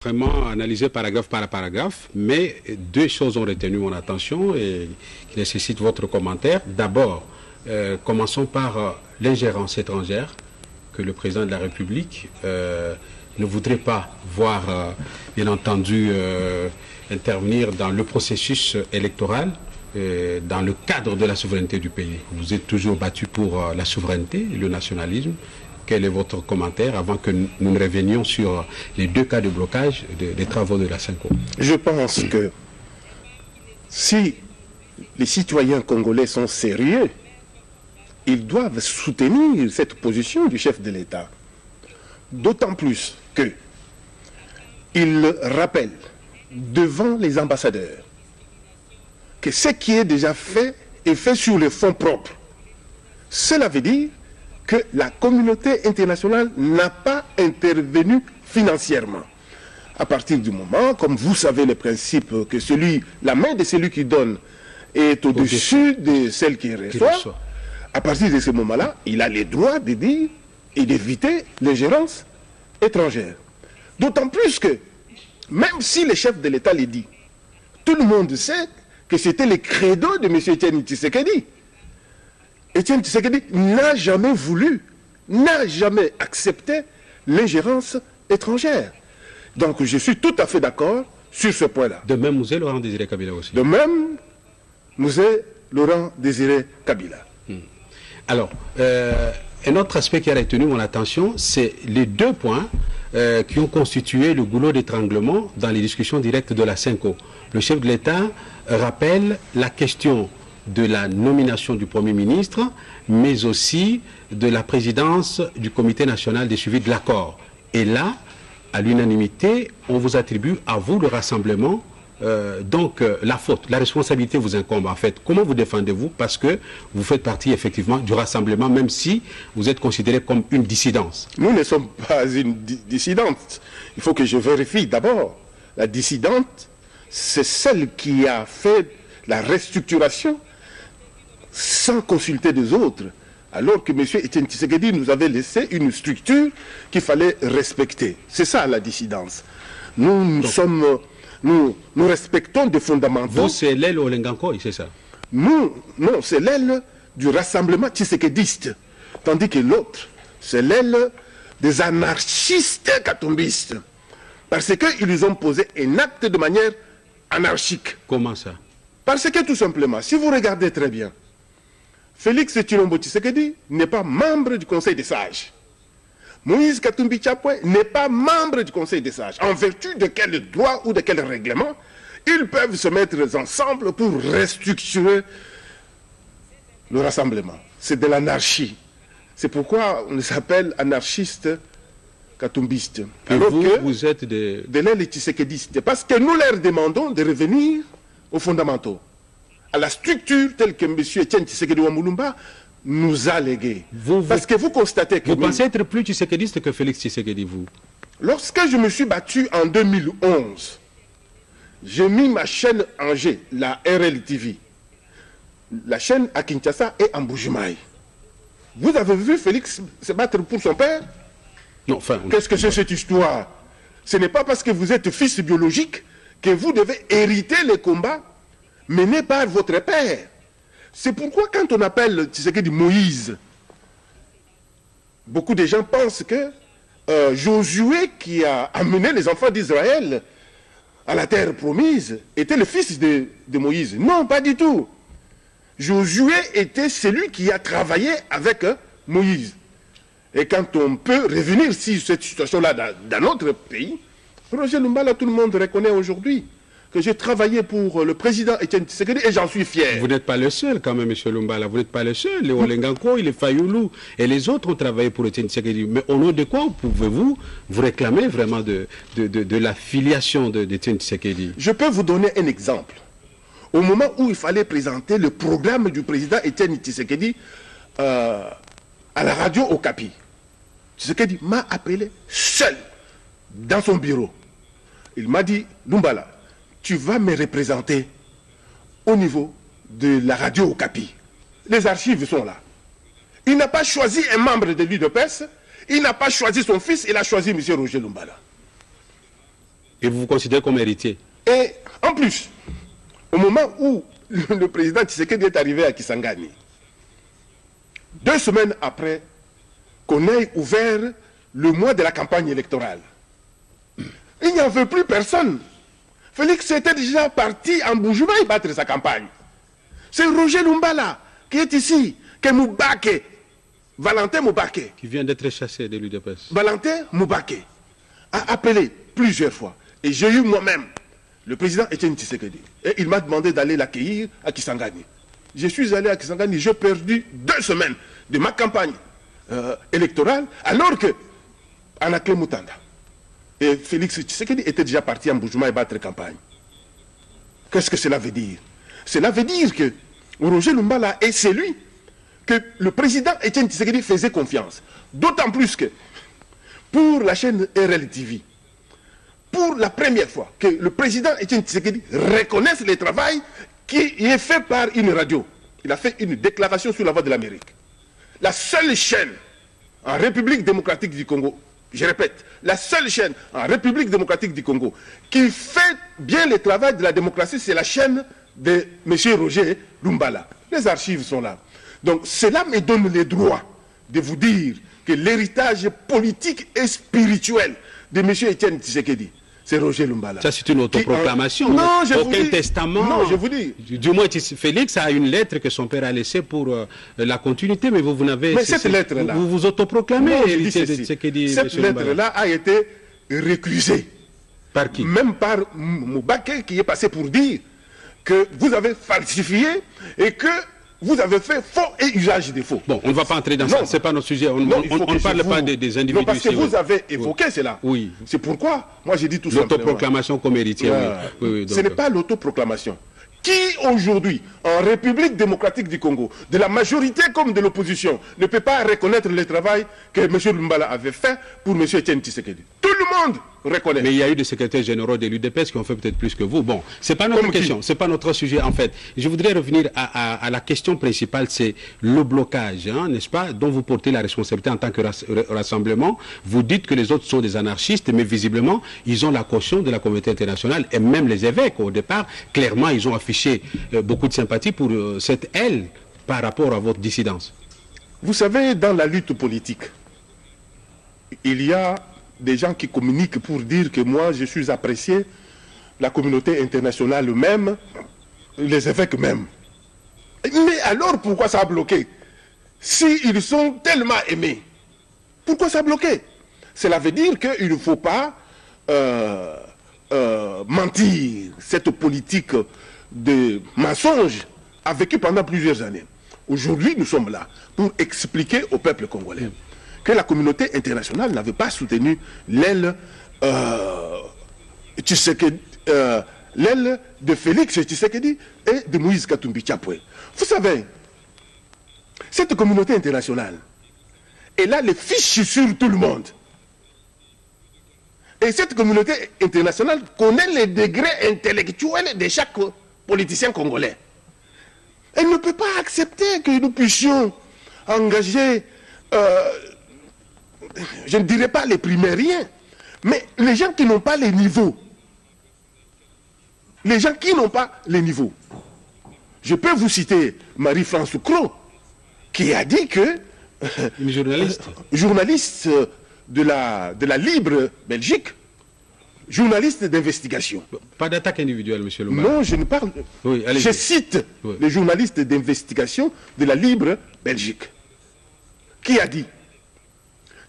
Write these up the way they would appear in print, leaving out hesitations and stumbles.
vraiment analysé paragraphe par paragraphe, mais deux choses ont retenu mon attention et qui nécessitent votre commentaire. D'abord, commençons par l'ingérence étrangère que le président de la République ne voudrait pas voir, bien entendu, intervenir dans le processus électoral dans le cadre de la souveraineté du pays. Vous êtes toujours battu pour la souveraineté et le nationalisme. Quel est votre commentaire avant que nous ne revenions sur les deux cas de blocage des travaux de la CENCO? Je pense que si les citoyens congolais sont sérieux, ils doivent soutenir cette position du chef de l'État. D'autant plus que il rappelle devant les ambassadeurs que ce qui est déjà fait est fait sur les fonds propres. Cela veut dire que la communauté internationale n'a pas intervenu financièrement. À partir du moment, comme vous savez le principe, que la main de celui qui donne est au-dessus de celle qui reçoit, à partir de ce moment-là, il a le droit de dire et d'éviter l'ingérence étrangère. D'autant plus que, même si le chef de l'État l'a dit, tout le monde sait que c'était le credo de M. Etienne Tshisekedi. Etienne Tshisekedi n'a jamais voulu, n'a jamais accepté l'ingérence étrangère. Donc je suis tout à fait d'accord sur ce point-là. De même, Mzee Laurent Désiré Kabila aussi. De même, Mzee Laurent Désiré Kabila. Alors, un autre aspect qui a retenu mon attention, c'est les deux points qui ont constitué le goulot d'étranglement dans les discussions directes de la CENCO. Le chef de l'État rappelle la question de la nomination du Premier ministre, mais aussi de la présidence du Comité national de suivi de l'accord. Et là, à l'unanimité, on vous attribue à vous le rassemblement. Donc la faute, la responsabilité vous incombe en fait. Comment vous défendez-vous? Parce que vous faites partie effectivement du rassemblement, même si vous êtes considéré comme une dissidence. Nous ne sommes pas une dissidente. Il faut que je vérifie d'abord. La dissidente, c'est celle qui a fait la restructuration sans consulter des autres, alors que M. Etienne Tshisekedi nous avait laissé une structure qu'il fallait respecter. C'est ça la dissidence. Nous respectons des fondamentaux. Vous, c'est l'aile au Lengankoy, c'est ça? Non, c'est l'aile du rassemblement tshisekédiste. Tandis que l'autre, c'est l'aile des anarchistes katombistes. Parce qu'ils ont posé un acte de manière anarchique. Comment ça? Parce que tout simplement, si vous regardez très bien, Félix Tshilombo Tshisekedi n'est pas membre du Conseil des sages. Moïse Katumbi Chapwe n'est pas membre du Conseil des sages. En vertu de quel droit ou de quel règlement ils peuvent se mettre ensemble pour restructurer le rassemblement? C'est de l'anarchie. C'est pourquoi on les appelle anarchistes katumbistes. Alors que vous êtes de l'aile tshisekédiste. Parce que nous leur demandons de revenir aux fondamentaux, à la structure telle que M. Etienne Tshisekedi Wamulumba nous a légué. Parce que vous constatez que... Vous pensez être plus tshisekédiste que Félix Tshisekedi, vous? Lorsque je me suis battu en 2011, j'ai mis ma chaîne en G, la RLTV. La chaîne à Kinshasa et en Bujumaï. Vous avez vu Félix se battre pour son père? Non, enfin... Qu'est-ce que c'est cette histoire? Ce n'est pas parce que vous êtes fils biologique que vous devez hériter les combats menés par votre père. C'est pourquoi quand on appelle Tshisekedi Moïse, beaucoup de gens pensent que Josué qui a amené les enfants d'Israël à la terre promise était le fils de Moïse. Non, pas du tout. Josué était celui qui a travaillé avec Moïse. Et quand on peut revenir sur cette situation-là dans notre pays, Roger Lumbala, tout le monde reconnaît aujourd'hui que j'ai travaillé pour le président Etienne Tshisekedi et j'en suis fier. Vous n'êtes pas le seul quand même, M. Lumbala, vous n'êtes pas le seul. Les Olenganko, les Fayoulou et les autres ont travaillé pour Etienne Tshisekedi. Mais au nom de quoi pouvez-vous vous réclamer vraiment de la filiation d'Etienne Tshisekedi? Je peux vous donner un exemple. Au moment où il fallait présenter le programme du président Etienne Tshisekedi à la radio Okapi, Tshisekedi m'a appelé seul dans son bureau. Il m'a dit, Lumbala, tu vas me représenter au niveau de la radio Okapi. Les archives sont là. Il n'a pas choisi un membre de l'UDPS, il n'a pas choisi son fils, il a choisi M. Roger Lumbala. Et vous vous considérez comme héritier? Et en plus, au moment où le président Tshisekedi est arrivé à Kisangani, 2 semaines après qu'on ait ouvert le mois de la campagne électorale, il n'y avait plus personne. Félix était déjà parti en Bujumaï battre sa campagne. C'est Roger Lumbala qui est ici, que Moubake, Valentin Moubake, Qui vient d'être chassé de l'UDPS. Valentin Moubake a appelé plusieurs fois. Et j'ai eu moi-même le président Etienne Tshisekedi. Et il m'a demandé d'aller l'accueillir à Kisangani. Je suis allé à Kisangani, j'ai perdu 2 semaines de ma campagne électorale, alors que Anaké Moutanda et Félix Tshisekedi étaient déjà partis en Bujumaï battre campagne. Qu'est-ce que cela veut dire? Cela veut dire que Roger Lumbala est celui que le président Etienne Tshisekedi faisait confiance. D'autant plus que pour la chaîne RLTV, pour la première fois que le président Etienne Tshisekedi reconnaisse le travail qui est fait par une radio. Il a fait une déclaration sur la Voix de l'Amérique. La seule chaîne en République démocratique du Congo, je répète, la seule chaîne en République démocratique du Congo qui fait bien le travail de la démocratie, c'est la chaîne de M. Roger Lumbala. Les archives sont là. Donc cela me donne le droit de vous dire que l'héritage politique et spirituel de M. Etienne Tshisekedi, c'est Roger Lumbala. Ça, c'est une autoproclamation. Non, je vous Aucun dis. testament. Non, je vous dis. Du moins, Félix a une lettre que son père a laissée pour la continuité, mais vous n'avez... Mais cette lettre-là... Vous vous autoproclamez Non, je dis héritier de ceci. Tshisekedi. Cette lettre-là a été récusée. Par qui? Même par Moubake, qui est passé pour dire que vous avez falsifié et que vous avez fait faux et usage des faux. Bon, on ne va pas entrer dans ça, ce n'est pas notre sujet. On ne parle pas des individus. Non, parce que ici, vous avez évoqué cela. Oui. C'est pourquoi, moi j'ai dit tout simplement. L'autoproclamation comme héritier, oui. Ce n'est pas l'autoproclamation. Qui aujourd'hui, en République démocratique du Congo, de la majorité comme de l'opposition, ne peut pas reconnaître le travail que M. Lumbala avait fait pour M. Etienne Tshisekedi? Tout le monde reconnaît. Mais il y a eu des secrétaires généraux de l'UDPS qui ont fait peut-être plus que vous. Bon, ce n'est pas notre question, ce n'est pas notre sujet en fait. Je voudrais revenir à la question principale, c'est le blocage, hein, n'est-ce pas, dont vous portez la responsabilité en tant que rassemblement. Vous dites que les autres sont des anarchistes, mais visiblement, ils ont la caution de la communauté internationale et même les évêques, au départ, clairement, ils ont affiché beaucoup de sympathie pour cette aile par rapport à votre dissidence. Vous savez, dans la lutte politique, il y a des gens qui communiquent pour dire que moi, je suis apprécié, la communauté internationale même, les évêques même. Mais alors, pourquoi ça a bloqué? S'ils sont tellement aimés, pourquoi ça a bloqué? Cela veut dire qu'il ne faut pas mentir. Cette politique de mensonge a vécu pendant plusieurs années. Aujourd'hui, nous sommes là pour expliquer au peuple congolais que la communauté internationale n'avait pas soutenu l'aile de Félix Tshisekedi et de Moïse Katumbi Chapwe. Vous savez, cette communauté internationale, elle a les fiches sur tout le monde. Et cette communauté internationale connaît les degrés intellectuels de chaque politicien congolais. Elle ne peut pas accepter que nous puissions engager, je ne dirais pas les primériens, mais les gens qui n'ont pas les niveaux. Les gens qui n'ont pas les niveaux. Je peux vous citer Marie-France Cros, qui a dit que... Une journaliste. Journaliste de la Libre Belgique, journaliste d'investigation. Pas d'attaque individuelle, M. Lumbala. Non, je ne parle... Oui, je cite les journalistes d'investigation de la Libre Belgique, qui a dit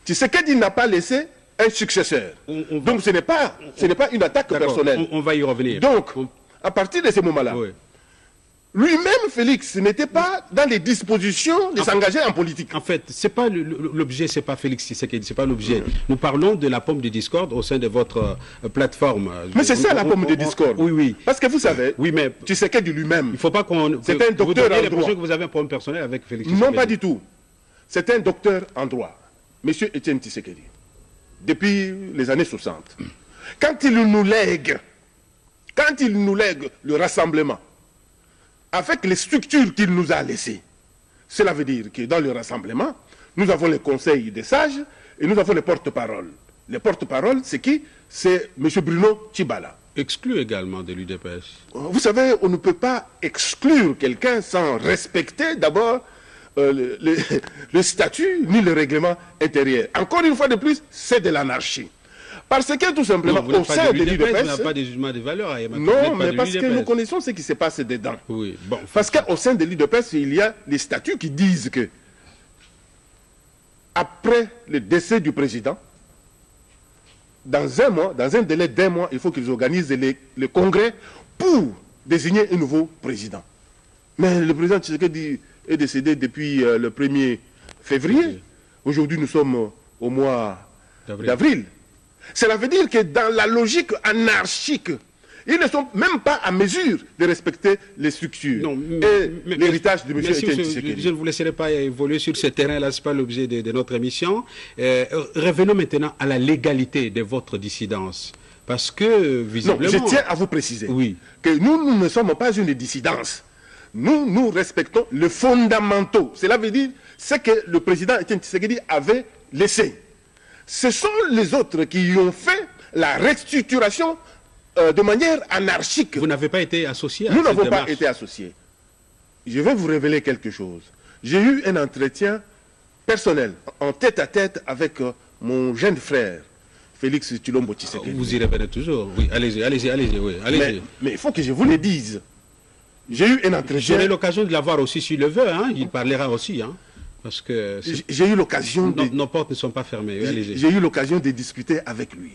Tshisekedi n'a pas laissé un successeur. Donc ce n'est pas une attaque personnelle. On va y revenir. Donc, à partir de ce moment-là, lui-même, Félix, n'était pas dans les dispositions de s'engager en politique. En fait, c'est pas l'objet, c'est pas Félix Tshisekedi, c'est pas l'objet. Nous parlons de la pomme de discorde au sein de votre plateforme. Mais c'est ça la pomme de discorde. Oui, oui. Parce que vous savez, oui, mais Tshisekedi lui-même. Il faut pas qu'on. C'est un docteur en droit. Que vous avez un problème personnel avec Félix Tshisekedi. Non, pas du tout. C'est un docteur en droit, Monsieur Etienne Tshisekedi, depuis les années 60. Quand il nous lègue le rassemblement, avec les structures qu'il nous a laissées, cela veut dire que dans le rassemblement, nous avons les conseils des sages et nous avons les porte-paroles. Les porte-paroles, c'est qui? c'est M. Bruno Tchibala. Exclu également de l'UDPS. Vous savez, on ne peut pas exclure quelqu'un sans respecter d'abord le statut ni le règlement intérieur. Encore une fois de plus, c'est de l'anarchie. Parce que tout simplement, non, au sein de l'UDPS... Il n'y a pas de jugement de valeur. Non, mais parce que nous connaissons ce qui se passe dedans. Oui, bon, parce qu'au sein de l'UDPS, il y a les statuts qui disent que après le décès du président, dans un mois, dans un délai d'1 mois, il faut qu'ils organisent le congrès pour désigner un nouveau président. Mais le président Tshisekedi est décédé depuis le 1er février. Aujourd'hui, nous sommes au mois d'avril. Cela veut dire que dans la logique anarchique, ils ne sont même pas à mesure de respecter les structures et l'héritage de M. Etienne Tshisekedi. Je ne vous laisserai pas évoluer sur ce terrain-là, ce n'est pas l'objet de notre émission. Revenons maintenant à la légalité de votre dissidence. Parce que, visiblement... Non, je tiens à vous préciser que nous ne sommes pas une dissidence. Nous respectons les fondamentaux. Cela veut dire ce que le président Etienne Tshisekedi avait laissé. Ce sont les autres qui ont fait la restructuration de manière anarchique. Vous n'avez pas été associé à cette démarche. Nous n'avons pas été associés. Je vais vous révéler quelque chose. J'ai eu un entretien personnel, en tête-à-tête avec mon jeune frère, Félix Tshilombo Tshisekedi. Vous y revenez toujours. Oui, allez-y, oui, allez-y. Mais il faut que je vous le dise. J'ai eu un entretien... J'aurai l'occasion de l'avoir aussi s'il le veut, hein. Il parlera aussi, hein. Parce que j'ai eu l'occasion de... Nos portes ne sont pas fermées. J'ai eu l'occasion de discuter avec lui.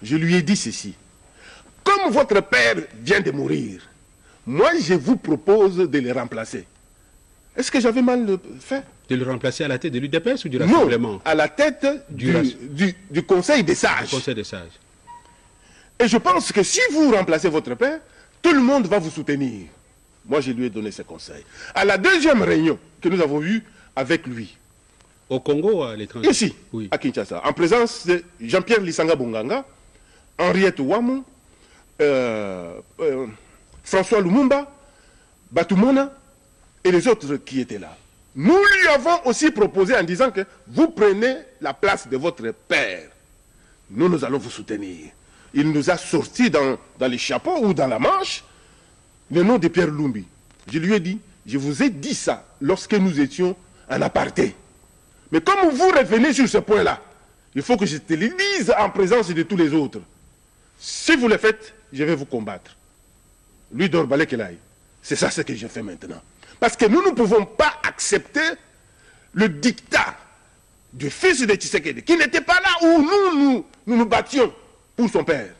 Je lui ai dit ceci. Comme votre père vient de mourir, moi je vous propose de le remplacer. Est-ce que j'avais mal fait? De le remplacer à la tête de l'UDPS ou du Rassemblement? Non, à la tête du Conseil des sages. Du Conseil des sages. Et je pense que si vous remplacez votre père, tout le monde va vous soutenir. Moi je lui ai donné ce conseil. À la deuxième réunion que nous avons eue avec lui. Au Congo ou à l'étranger? Ici, à Kinshasa, en présence de Jean-Pierre Lissanga Bonganga, Henriette Ouamou, François Lumumba, Batumona et les autres qui étaient là. Nous lui avons aussi proposé en disant que vous prenez la place de votre père. Nous allons vous soutenir. Il nous a sorti dans les chapeaux ou dans la manche le nom de Pierre Lumbi. Je lui ai dit, je vous ai dit ça lorsque nous étions en aparté. Mais comme vous revenez sur ce point-là, il faut que je te le dise en présence de tous les autres. Si vous le faites, je vais vous combattre. Lui Dorbalé Kelaï. C'est ça ce que je fais maintenant. Parce que nous ne pouvons pas accepter le dictat du fils de Tshisekedi, qui n'était pas là où nous battions pour son père.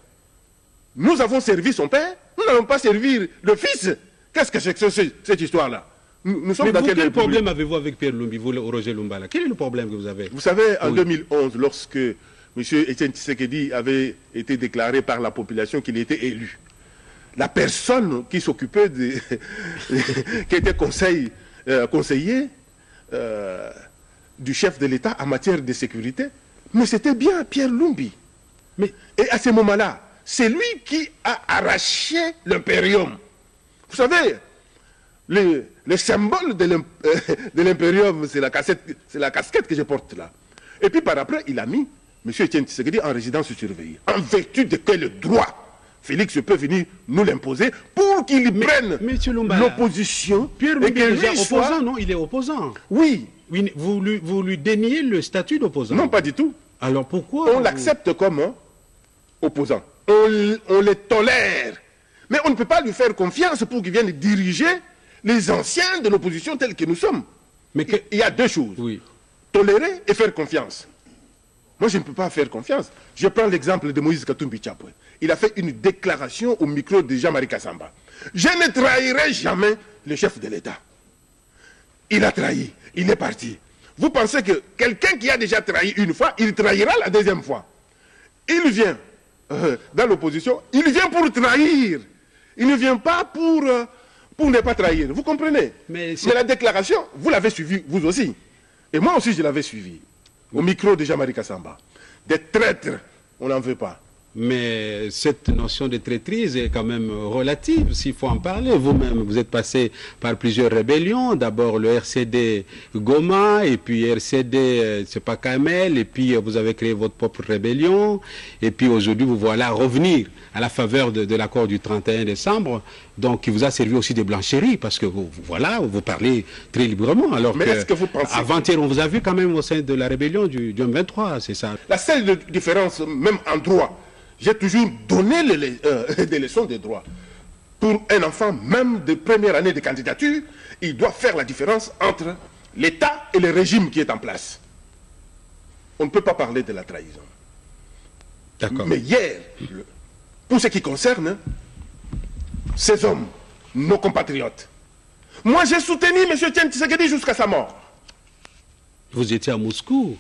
Nous avons servi son père, nous n'allons pas servir le fils. Qu'est-ce que c'est que cette histoire-là? Nous sommes dans quel problème avez-vous avec Pierre Lumbi, vous, Roger Lumbala? Quel est le problème que vous avez? Vous savez, en 2011, lorsque M. Etienne Tshisekedi avait été déclaré par la population qu'il était élu, la personne qui s'occupait de... qui était conseiller du chef de l'État en matière de sécurité, mais c'était bien Pierre Lumbi. Et à ce moment-là, c'est lui qui a arraché l'impérium. Vous savez, le symbole de l'impérium, c'est la casquette que je porte là. Et puis par après, il a mis M. Etienne Tshisekedi en résidence surveillée. En vertu de quel droit Félix peut venir nous l'imposer pour qu'il prenne l'opposition. Pierre Lumbi est déjà opposant, non? Il est opposant. Oui. Vous lui déniez le statut d'opposant? Non, pas du tout. Alors pourquoi on l'accepte comme opposant. On le tolère. Mais on ne peut pas lui faire confiance pour qu'il vienne diriger les anciens de l'opposition tels que nous sommes. Mais il y a deux choses. Tolérer et faire confiance. Moi, je ne peux pas faire confiance. Je prends l'exemple de Moïse Katumbi Tchapwe. Il a fait une déclaration au micro de Jean-Marie Kassamba. Je ne trahirai jamais le chef de l'État. Il a trahi. Il est parti. Vous pensez que quelqu'un qui a déjà trahi une fois, il trahira la deuxième fois? Il vient dans l'opposition, il vient pour trahir. Il ne vient pas pour ne pas trahir. Vous comprenez? Mais la déclaration, vous l'avez suivie, vous aussi. Et moi aussi, je l'avais suivie. Au micro de Jean-Marie Kassamba. Des traîtres, on n'en veut pas. Mais cette notion de traîtrise est quand même relative, s'il faut en parler. Vous-même, vous êtes passé par plusieurs rébellions. D'abord le RCD Goma, et puis RCD, c'est pas Kamel, et puis vous avez créé votre propre rébellion. Et puis aujourd'hui, vous voilà revenir à la faveur de l'accord du 31 décembre, donc qui vous a servi aussi de blancherie, parce que vous parlez très librement. Alors mais est-ce que vous pensez... Avant-hier, on vous a vu quand même au sein de la rébellion du M23, c'est ça? La seule différence, même en droit, j'ai toujours donné des leçons de droit. Pour un enfant, même de première année de candidature, il doit faire la différence entre l'État et le régime qui est en place. On ne peut pas parler de la trahison. D'accord. Mais hier, pour ce qui concerne ces hommes, nos compatriotes, moi j'ai soutenu M. Etienne Tshisekedi jusqu'à sa mort. Vous étiez à Moscou?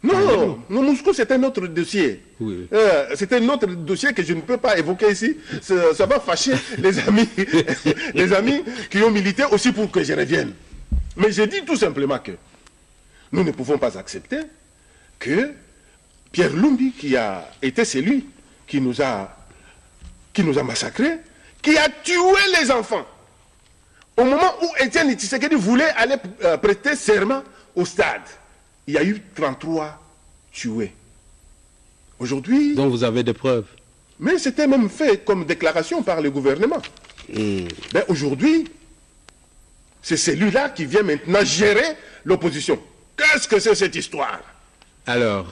Non, Moscou c'est un autre dossier. Oui. C'est un autre dossier que je ne peux pas évoquer ici. Ça va fâcher les amis, les amis qui ont milité aussi pour que je revienne. Mais je dis tout simplement que nous ne pouvons pas accepter que Pierre Lumbi, qui a été celui qui nous a massacrés, qui a tué les enfants, au moment où Etienne Tshisekedi voulait aller prêter serment au stade, il y a eu 33 tués. Aujourd'hui... Donc vous avez des preuves? Mais c'était même fait comme déclaration par le gouvernement. Ben aujourd'hui, c'est celui-là qui vient maintenant gérer l'opposition. Qu'est-ce que c'est cette histoire? Alors,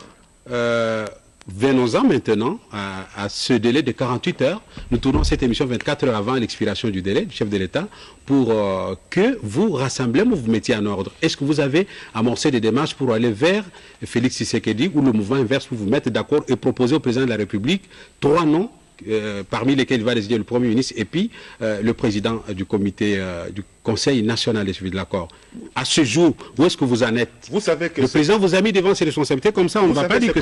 venons-en maintenant à ce délai de 48 heures. Nous tournons cette émission 24 heures avant l'expiration du délai du chef de l'État pour que vous rassemblez, vous vous mettiez en ordre. Est-ce que vous avez amorcé des démarches pour aller vers Félix Tshisekedi ou le mouvement inverse pour vous mettre d'accord et proposer au président de la République 3 noms, parmi lesquels il va désigner le Premier ministre et puis le président du comité du Conseil national des suivis de l'accord? À ce jour, où est-ce que vous en êtes? Vous savez que le président vous a mis devant ses responsabilités, comme ça on ne va pas dire que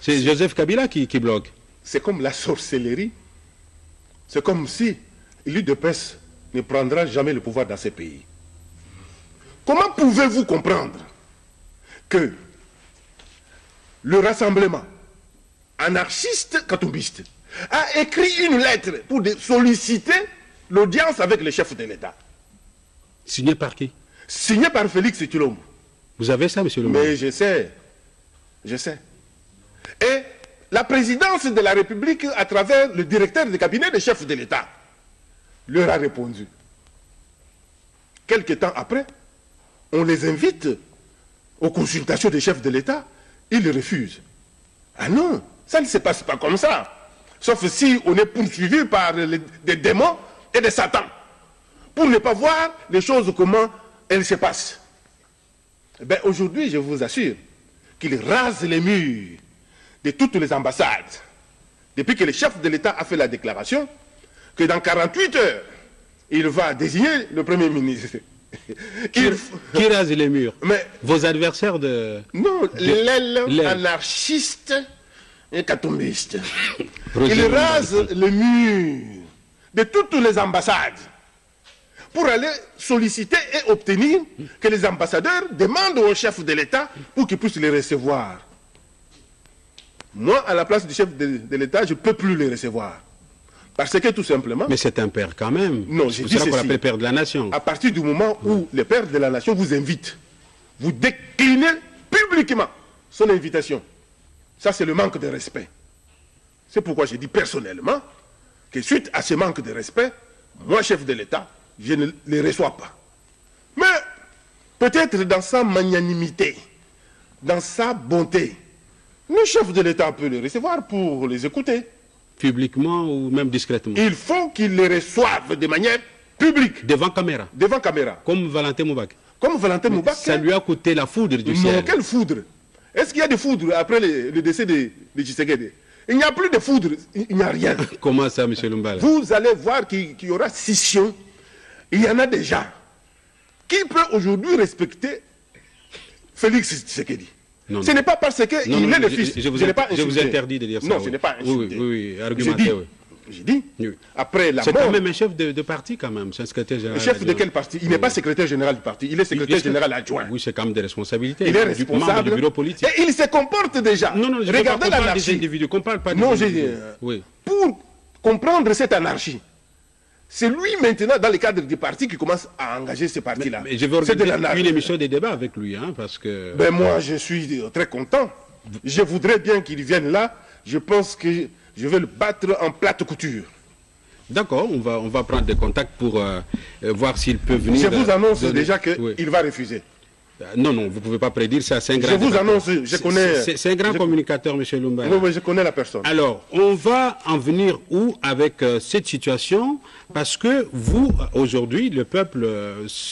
c'est Joseph Kabila qui bloque. C'est comme la sorcellerie. C'est comme si l'UDPS ne prendra jamais le pouvoir dans ces pays. Comment pouvez-vous comprendre que le rassemblement anarchiste katoubiste a écrit une lettre pour solliciter l'audience avec le chef de l'État? Signé par qui? Signé par Félix Tshilombo. Vous avez ça, monsieur le maire? Mais je sais. Je sais. Et la présidence de la République, à travers le directeur de cabinet des chefs de l'État, leur a répondu. Quelque temps après, on les invite aux consultations des chefs de l'État. Ils refusent. Ah non, ça ne se passe pas comme ça. Sauf si on est poursuivi par des démons et des satans. Pour ne pas voir les choses comment elles se passent. Ben aujourd'hui, je vous assure qu'il rase les murs de toutes les ambassades. Depuis que le chef de l'État a fait la déclaration que dans 48 heures, il va désigner le Premier ministre. Qui rase les murs? Mais, vos adversaires de... Non, l'aile anarchiste et katombiste. Il rase le mur de toutes les ambassades pour aller solliciter et obtenir que les ambassadeurs demandent au chef de l'État pour qu'il puisse les recevoir. Moi, à la place du chef de l'État, je ne peux plus les recevoir. Parce que tout simplement... Mais c'est un père quand même. Non, c'est ça qu'on appelle père de la nation. À partir du moment où le père de la nation vous invite, vous déclinez publiquement son invitation. Ça, c'est le manque de respect. C'est pourquoi j'ai dit personnellement que suite à ce manque de respect, moi, chef de l'État, je ne les reçois pas. Mais peut-être dans sa magnanimité, dans sa bonté, le chef de l'État peut les recevoir pour les écouter. Publiquement ou même discrètement? Il faut qu'il les reçoive de manière publique. Devant caméra? Devant caméra. Comme Valentin Moubak? Comme Valentin Moubak. Ça lui a coûté la foudre du ciel. Non, quelle foudre? Est-ce qu'il y a des foudres après le décès de Tshisekedi? Il n'y a plus de foudre, il n'y a rien. Comment ça, M. Lumbala? Vous allez voir qu'il y aura scission. Il y en a déjà. Qui peut aujourd'hui respecter Félix Tshisekedi? Non, ce n'est pas parce qu'il est le fils. Je vous interdis de dire ça. Non, ce n'est pas insulté. Oui, argumentez, oui. J'ai dit. Oui. Après la C'est mort... quand même un chef de parti, quand même. C'est un secrétaire général. Le chef de quel parti? Il n'est pas secrétaire général du parti, il est secrétaire général adjoint. Oui, c'est quand même des responsabilités. Il est membre responsable. du bureau politique. Et il se comporte déjà. Non, non, je regardez parle des l'anarchie. individus, qu'on parle pas des Non, individus. Oui. Pour comprendre cette anarchie, c'est lui maintenant, dans le cadre du parti, qui commence à engager ce parti-là. Mais je vais organiser une émission de débat avec lui, hein, parce que... Ben moi, je suis très content. Je voudrais bien qu'il vienne là. Je pense que je vais le battre en plate couture. D'accord, on va prendre des contacts pour voir s'il peut venir... Je vous annonce déjà qu'il va refuser. Non, non, vous ne pouvez pas prédire ça, c'est un grand... Je vous annonce, je connais... C'est un grand communicateur, M. Lumba. Oui, oui, je connais la personne. Alors, on va en venir où avec cette situation? Parce que vous, aujourd'hui, le peuple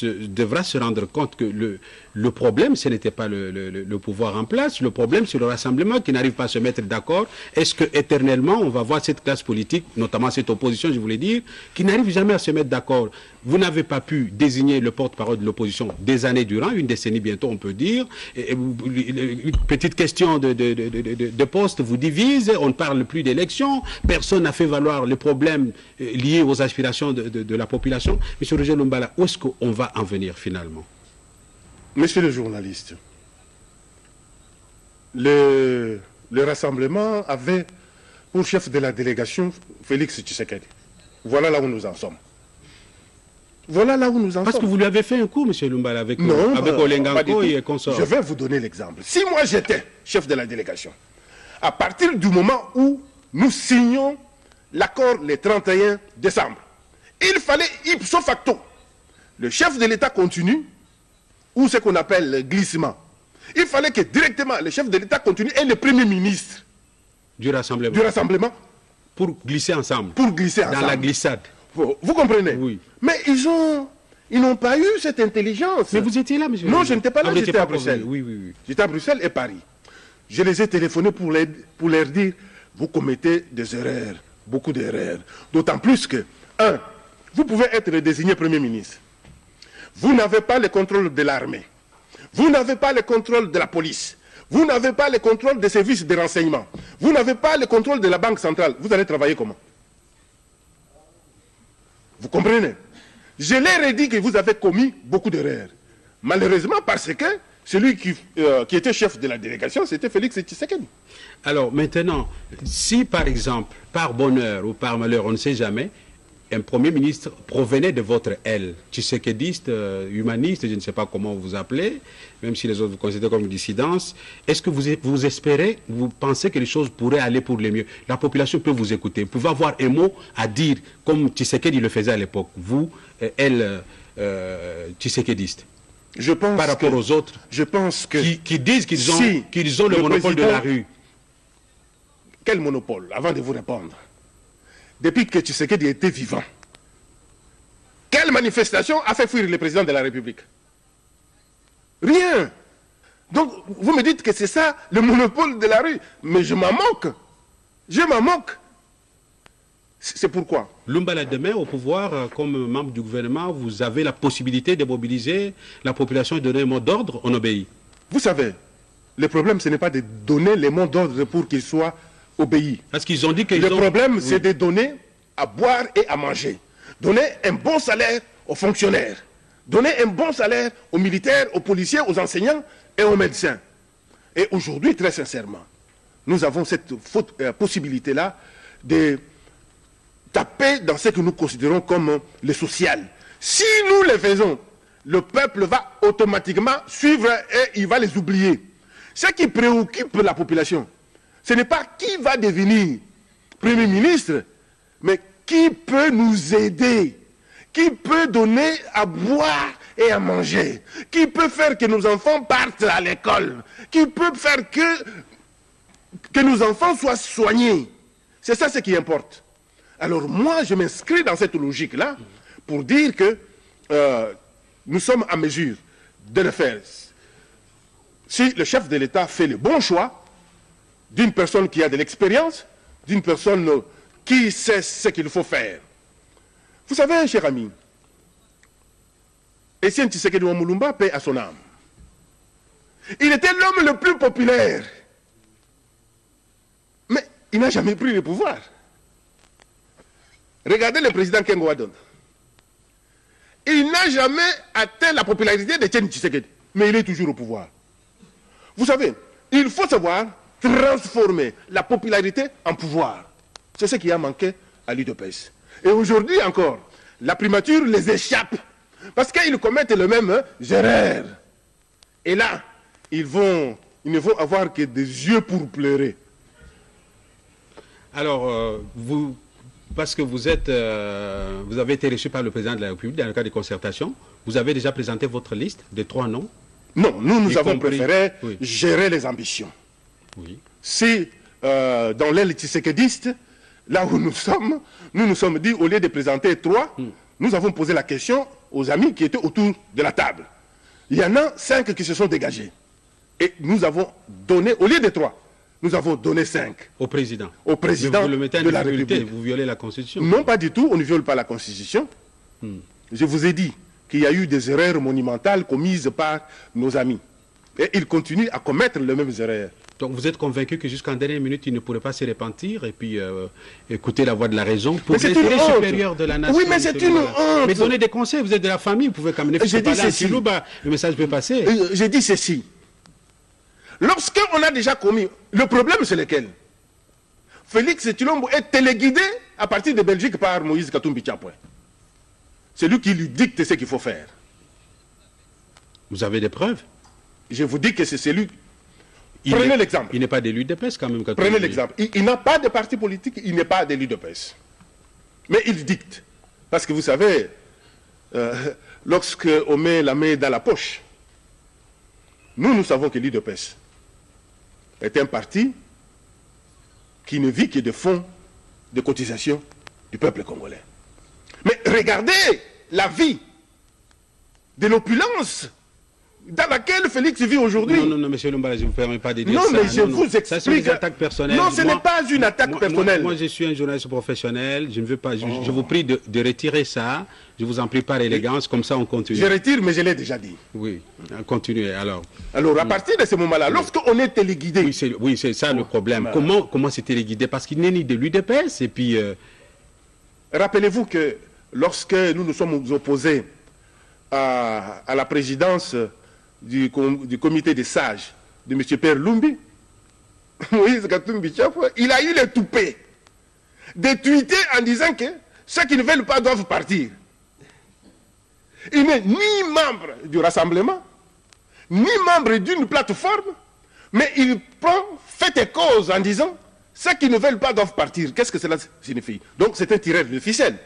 devra se rendre compte que le problème, ce n'était pas le pouvoir en place, le problème, c'est le rassemblement qui n'arrive pas à se mettre d'accord. Est-ce que éternellement, on va voir cette classe politique, notamment cette opposition, je voulais dire, qui n'arrive jamais à se mettre d'accord? Vous n'avez pas pu désigner le porte-parole de l'opposition des années durant, une décennie bientôt, on peut dire. Une petite question de poste vous divise, on ne parle plus d'élections, personne n'a fait valoir les problèmes liés aux aspirations de la population. Monsieur Roger Lumbala, où est-ce qu'on va en venir finalement? Monsieur le journaliste, le rassemblement avait pour chef de la délégation Félix Tshisekedi. Voilà là où nous en sommes. Voilà là où nous en sommes. Parce que vous lui avez fait un coup, monsieur Lumbala, avec Olenganko et consorts. Je vais vous donner l'exemple. Si moi j'étais chef de la délégation, à partir du moment où nous signons l'accord le 31 décembre, il fallait ipso facto, le chef de l'État continue, ou ce qu'on appelle le glissement. Il fallait que directement le chef de l'État continue et le Premier ministre du rassemblement. Pour glisser ensemble. Dans la glissade. Vous comprenez? Oui. Mais ils n'ont pas eu cette intelligence. Mais vous étiez là, monsieur? Non, je n'étais pas là, j'étais à Bruxelles. Oui, oui, oui. J'étais à Bruxelles et Paris. Je les ai téléphonés pour leur dire, vous commettez des erreurs, beaucoup d'erreurs. D'autant plus que, vous pouvez être désigné Premier ministre. Vous n'avez pas le contrôle de l'armée. Vous n'avez pas le contrôle de la police. Vous n'avez pas le contrôle des services de renseignement. Vous n'avez pas le contrôle de la Banque centrale. Vous allez travailler comment? Vous comprenez? Je leur ai dit que vous avez commis beaucoup d'erreurs. Malheureusement, parce que celui qui était chef de la délégation, c'était Félix Tshisekedi. Alors maintenant, si par exemple, par bonheur ou par malheur, on ne sait jamais, un Premier ministre provenait de votre aile, tshisekédiste, humaniste, je ne sais pas comment vous appelez, même si les autres vous considèrent comme une dissidence, est-ce que vous espérez, vous pensez que les choses pourraient aller pour le mieux? La population peut vous écouter, vous pouvez avoir un mot à dire, comme Tshisekedi le faisait à l'époque, vous, elle, tshisekédiste. Je pense par rapport aux autres, je pense que qui disent qu'ils ont le monopole de la rue. Quel monopole? Avant de vous répondre, depuis que Tshisekedi était vivant, quelle manifestation a fait fuir le président de la République? Rien. Donc, vous me dites que c'est ça, le monopole de la rue. Mais je m'en moque. Je m'en moque. C'est pourquoi. Lumbala, demain, au pouvoir, comme membre du gouvernement, vous avez la possibilité de mobiliser la population et de donner un mot d'ordre, on obéit. Vous savez, le problème, ce n'est pas de donner les mots d'ordre pour qu'ils soient obéis. Parce qu'ils ont dit que... Le problème, c'est de donner à boire et à manger. Donner un bon salaire aux fonctionnaires. Donner un bon salaire aux militaires, aux policiers, aux enseignants et aux médecins. Et aujourd'hui, très sincèrement, nous avons cette possibilité-là de taper dans ce que nous considérons comme le social. Si nous le faisons, le peuple va automatiquement suivre et il va les oublier. Ce qui préoccupe la population, ce n'est pas qui va devenir Premier ministre, mais qui peut nous aider, qui peut donner à boire et à manger, qui peut faire que nos enfants partent à l'école, qui peut faire que nos enfants soient soignés. C'est ça ce qui importe. Alors moi, je m'inscris dans cette logique-là pour dire que nous sommes en mesure de le faire. Si le chef de l'État fait le bon choix, d'une personne qui a de l'expérience, d'une personne qui sait ce qu'il faut faire. Vous savez, cher ami, Etienne Tshisekedi Mulumba, paix à son âme. Il était l'homme le plus populaire. Mais il n'a jamais pris le pouvoir. Regardez le président Kengo Adon. Il n'a jamais atteint la popularité de Etienne Tshisekedi, mais il est toujours au pouvoir. Vous savez, il faut savoir transformer la popularité en pouvoir. C'est ce qui a manqué à l'UDPS. Et aujourd'hui encore, la primature les échappe. Parce qu'ils commettent le même erreur. Et là, ils ne vont avoir que des yeux pour pleurer. Alors, parce que vous avez été reçu par le président de la République dans le cadre des concertations, vous avez déjà présenté votre liste de 3 noms? Non, nous avons préféré gérer les ambitions. Oui. Si, dans l'aile tshisekediste, là où nous nous sommes dit, au lieu de présenter 3, nous avons posé la question aux amis qui étaient autour de la table. Il y en a 5 qui se sont dégagés. Et nous avons donné, au lieu de 3, nous avons donné 5. Au président. Au président vous le mettez en de la République. Vous violez la Constitution. Non, pas du tout, on ne viole pas la Constitution. Je vous ai dit qu'il y a eu des erreurs monumentales commises par nos amis. Et ils continuent à commettre les mêmes erreurs. Donc vous êtes convaincu que jusqu'en dernière minute, il ne pourrait pas se repentir et puis écouter la voix de la raison pour l'intérêt supérieur de la nation. Oui, mais c'est une honte. Mais donnez des conseils, vous êtes de la famille, vous pouvez quand même le message peut passer. J'ai dit ceci. Lorsqu'on a déjà commis, le problème c'est lequel? Félix Tshilombo est téléguidé à partir de Belgique par Moïse Katumbi Tchapoué. C'est lui qui lui dicte ce qu'il faut faire. Vous avez des preuves? Je vous dis que c'est celui... Prenez l'exemple. Il n'est pas d'élu de PES quand même. Prenez l'exemple. Il n'a pas de parti politique, il n'est pas d'élu de PES. Mais il dicte. Parce que vous savez, lorsqu'on met la main dans la poche, nous savons que l'UDPS est un parti qui ne vit que de fonds de cotisation du peuple congolais. Mais regardez la vie de l'opulence dans laquelle Félix vit aujourd'hui. Non, monsieur Lumbala, je ne vous permets pas de dire ça. Non, mais je vous explique. Ça, c'est une attaque personnelle. Non, ce n'est pas une attaque personnelle. Moi, je suis un journaliste professionnel. Je ne veux pas. Je vous prie de retirer ça. Je vous en prie par élégance. Comme ça, on continue. Je retire, mais je l'ai déjà dit. Oui, continuez alors. Alors, à partir de ce moment-là, lorsqu'on est téléguidé... Oui, c'est ça le problème. Comment c'est téléguidé? Parce qu'il n'est ni de l'UDPS et puis... Rappelez-vous que lorsque nous nous sommes opposés à la présidence du comité des sages de M. Père Lumbi, Moïse Katumbi Tchapoué, il a eu le toupet de tweeter en disant que ceux qui ne veulent pas doivent partir. Il n'est ni membre du rassemblement, ni membre d'une plateforme, mais il prend fait et cause en disant ceux qui ne veulent pas doivent partir. Qu'est-ce que cela signifie? Donc c'est un tireur de ficelle.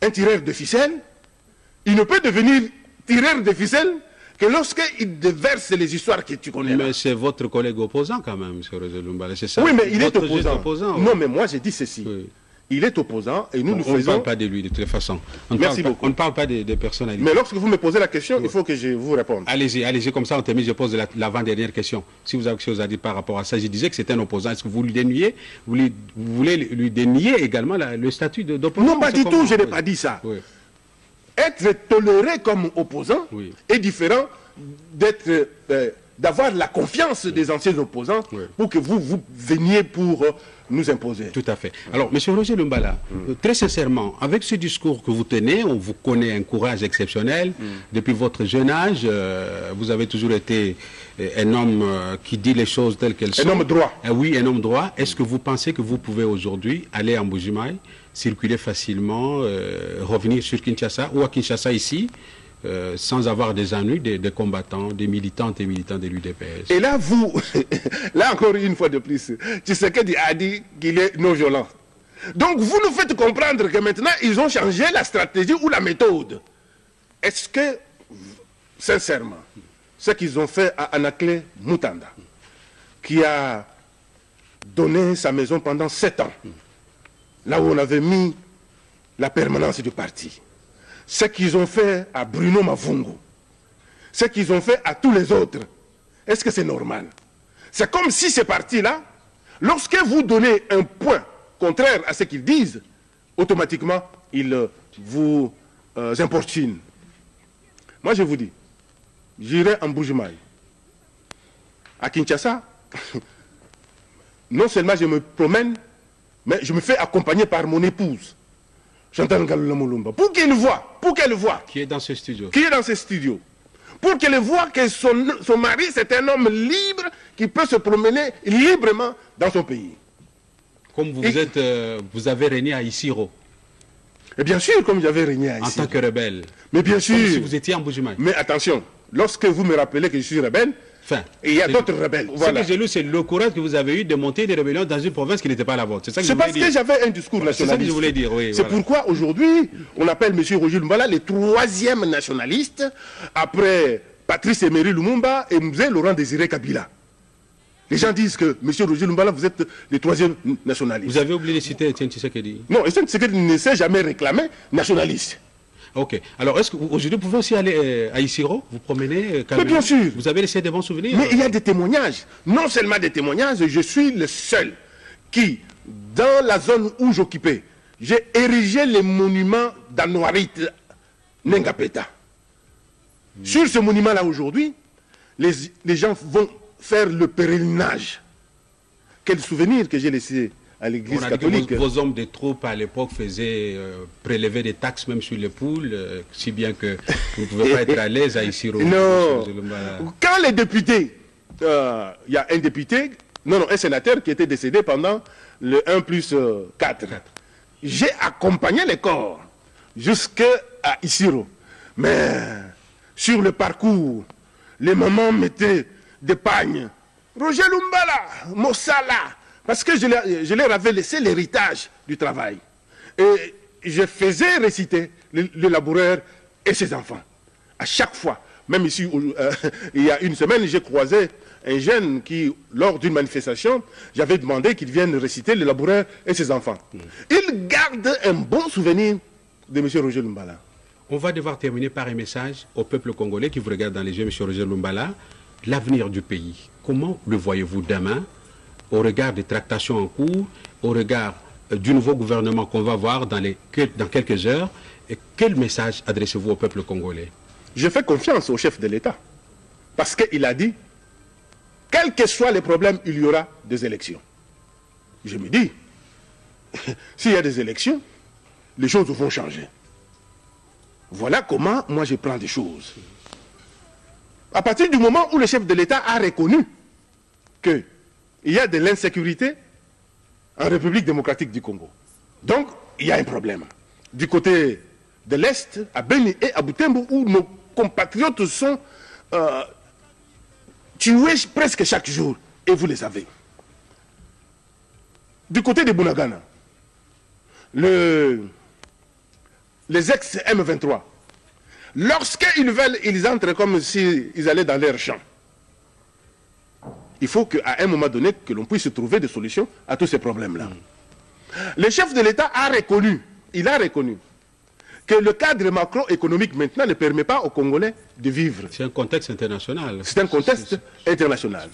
Un tireur de ficelle, il ne peut devenir tireur de ficelle que lorsqu'il déverse les histoires que tu connais. Mais c'est votre collègue opposant quand même, M. Roselumbala, c'est ça? Oui, mais il est opposant. Non, oui. mais moi j'ai dit ceci. Oui. Il est opposant et nous faisons... On ne parle pas de lui de toute façon. Merci beaucoup. On ne parle pas des personnalités. Mais lorsque vous me posez la question, il faut que je vous réponde. Allez-y, comme ça on termine, je pose l'avant-dernière question. Si vous avez quelque chose à dire par rapport à ça, je disais que c'est un opposant. Est-ce que vous lui déniez, vous voulez lui dénier également le statut d'opposant? Non, pas du tout, je n'ai pas dit ça. Oui. Être toléré comme opposant est différent d'avoir la confiance des anciens opposants pour que vous veniez pour nous imposer. Tout à fait. Alors, M. Roger Lumbala, très sincèrement, avec ce discours que vous tenez, on vous connaît un courage exceptionnel. Depuis votre jeune âge, vous avez toujours été un homme qui dit les choses telles qu'elles sont. Un homme droit. Oui, un homme droit. Est-ce que vous pensez que vous pouvez aujourd'hui aller en Mbuji-Mayi, circuler facilement, revenir sur Kinshasa ou à Kinshasa ici, sans avoir des ennuis des combattants, des militantes et militants de l'UDPS? Et là, là encore une fois de plus, Tshisekedi a dit qu'il est non-violent. Donc vous nous faites comprendre que maintenant, ils ont changé la stratégie ou la méthode. Est-ce que, sincèrement, ce qu'ils ont fait à Anakle Mutanda, qui a donné sa maison pendant 7 ans, là où on avait mis la permanence du parti, ce qu'ils ont fait à Bruno Mavungu, ce qu'ils ont fait à tous les autres, est-ce que c'est normal? C'est comme si ces partis-là, lorsque vous donnez un point contraire à ce qu'ils disent, automatiquement, ils vous importunent. Moi, je vous dis, j'irai en Mbuji-Mayi. À Kinshasa, non seulement je me promène, mais je me fais accompagner par mon épouse. Chantal Galula Moulumba, pour qu'elle voie, Qui est dans ce studio. qui est dans ce studio, pour qu'elle voie que son mari, c'est un homme libre qui peut se promener librement dans son pays. Comme vous avez régné à Isiro. Et bien sûr, comme j'avais régné à En Isiro. tant que rebelle. Mais bien sûr. Comme si vous étiez en Bujumaï. Mais attention, lorsque vous me rappelez que je suis rebelle, Enfin, il y a d'autres rebelles. Voilà. Ce que j'ai lu, c'est le courage que vous avez eu de monter des rébellions dans une province qui n'était pas la vôtre. C'est ça que je voulais parce dire. que j'avais un discours nationaliste. C'est ça que je voulais dire, oui. C'est voilà. pourquoi aujourd'hui, on appelle M. Roger Lumbala le troisième nationaliste, après Patrice Emery Lumumba et Mzee Laurent Désiré Kabila. Les gens disent que M. Roger Lumbala, vous êtes le troisième nationaliste. Vous avez oublié de citer Etienne Tshisekedi. Non, Etienne Tshisekedi ne s'est jamais réclamé nationaliste. Ok. Alors, est-ce qu'aujourd'hui, vous pouvez aussi aller à Isiro, vous promener Mais bien sûr. Vous avez laissé des bons souvenirs. Mais il y a des témoignages. Non seulement des témoignages, je suis le seul qui, dans la zone où j'occupais, j'ai érigé les monuments d'Anouarit Nengapeta. Sur ce monument-là aujourd'hui, les gens vont faire le pèlerinage. Quel souvenir que j'ai laissé à l'église catholique. Vos hommes de troupes à l'époque faisaient prélever des taxes même sur les poules, si bien que vous ne pouvez pas être à l'aise à Isiro. Non. Quand les députés, il y a un député, un sénateur qui était décédé pendant le 1+4. J'ai accompagné les corps jusqu'à Isiro. Mais sur le parcours, les mamans mettaient des pagnes. Roger Lumbala, Mossala, parce que je leur avais laissé l'héritage du travail. Et je faisais réciter le laboureur et ses enfants. À chaque fois, même ici, il y a une semaine, j'ai croisé un jeune qui, lors d'une manifestation, j'avais demandé qu'il vienne réciter le laboureur et ses enfants. Il garde un bon souvenir de M. Roger Lumbala. On va devoir terminer par un message au peuple congolais qui vous regarde dans les yeux, M. Roger Lumbala. L'avenir du pays, comment le voyez-vous demain, au regard des tractations en cours, au regard du nouveau gouvernement qu'on va voir dans quelques heures, et quel message adressez-vous au peuple congolais? Je fais confiance au chef de l'État, parce qu'il a dit, quels que soient les problèmes, il y aura des élections. Je me dis, s'il y a des élections, les choses vont changer. Voilà comment moi je prends des choses. À partir du moment où le chef de l'État a reconnu qu'il y a de l'insécurité en République démocratique du Congo. Donc, il y a un problème. Du côté de l'Est, à Beni et à Butembo, où nos compatriotes sont tués presque chaque jour, et vous le savez. Du côté de Bunagana, les ex-M23, lorsqu'ils veulent, ils entrent comme s'ils allaient dans leur champ. Il faut qu'à un moment donné, que l'on puisse trouver des solutions à tous ces problèmes-là. Le chef de l'État a reconnu, que le cadre macroéconomique maintenant ne permet pas aux Congolais de vivre. C'est un contexte international. C'est un contexte international.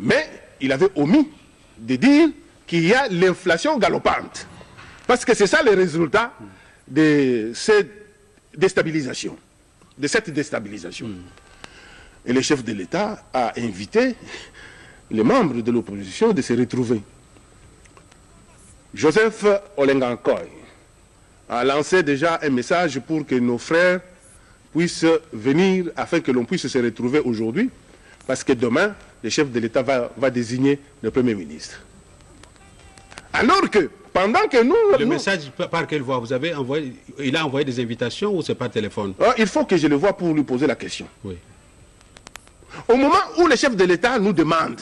Mais il avait omis de dire qu'il y a l'inflation galopante. Parce que c'est ça le résultat de cette déstabilisation. Et le chef de l'État a invité les membres de l'opposition de se retrouver. Joseph Olengankoy a lancé déjà un message pour que nos frères puissent venir afin que l'on puisse se retrouver aujourd'hui, parce que demain, le chef de l'État va désigner le Premier ministre. Alors que, pendant que nous... Le message, par quelle voie il a envoyé des invitations ou c'est par téléphone? Il faut que je le voie pour lui poser la question. Oui. Au moment où le chef de l'État nous demande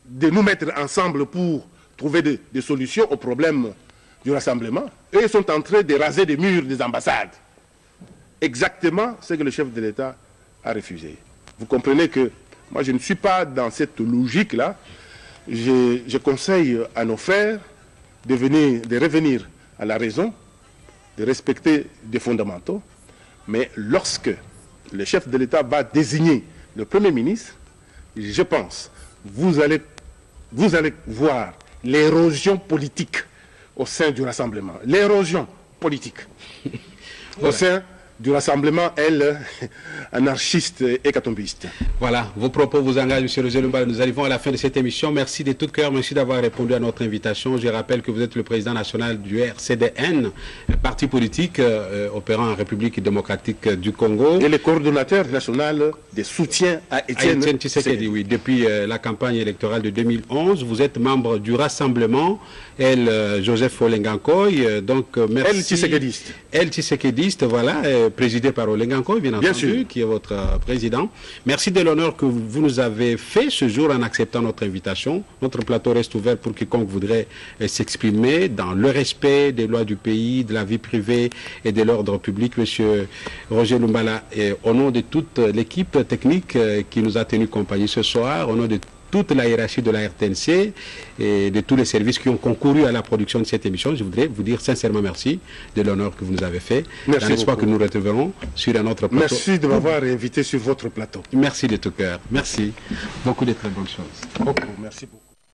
de nous mettre ensemble pour trouver des solutions aux problèmes du rassemblement, eux ils sont en train de raser des murs des ambassades. Exactement ce que le chef de l'État a refusé. Vous comprenez que moi je ne suis pas dans cette logique-là. Je conseille à nos frères de revenir à la raison, de respecter des fondamentaux, mais lorsque le chef de l'État va désigner le Premier ministre, je pense, vous allez voir l'érosion politique au sein du rassemblement. L'érosion politique au sein du rassemblement, elle, anarchiste et hécatombiste. Voilà, vos propos vous engagent, M. Roger Lumbala. Nous arrivons à la fin de cette émission. Merci de tout cœur, merci d'avoir répondu à notre invitation. Je rappelle que vous êtes le président national du RCDN, parti politique opérant en République démocratique du Congo. Et le coordonnateur national des soutiens à Étienne Tshisekedi. Oui, depuis la campagne électorale de 2011, vous êtes membre du rassemblement, Joseph Olengankoy. Donc, merci. El Tshisekediste. El Tshisekediste, voilà, présidé par Olengankoy, bien entendu, qui est votre président. Merci de l'honneur que vous nous avez fait ce jour en acceptant notre invitation. Notre plateau reste ouvert pour quiconque voudrait s'exprimer dans le respect des lois du pays, de la vie privée et de l'ordre public. Monsieur Roger Lumbala, au nom de toute l'équipe technique qui nous a tenu compagnie ce soir, au nom de toute la hiérarchie de la RTNC et de tous les services qui ont concouru à la production de cette émission, je voudrais vous dire sincèrement merci de l'honneur que vous nous avez fait. Merci J'espère que nous retrouverons sur un autre plateau. Merci de m'avoir invité sur votre plateau. Merci de tout cœur. Merci. Beaucoup de très bonnes choses. Merci beaucoup.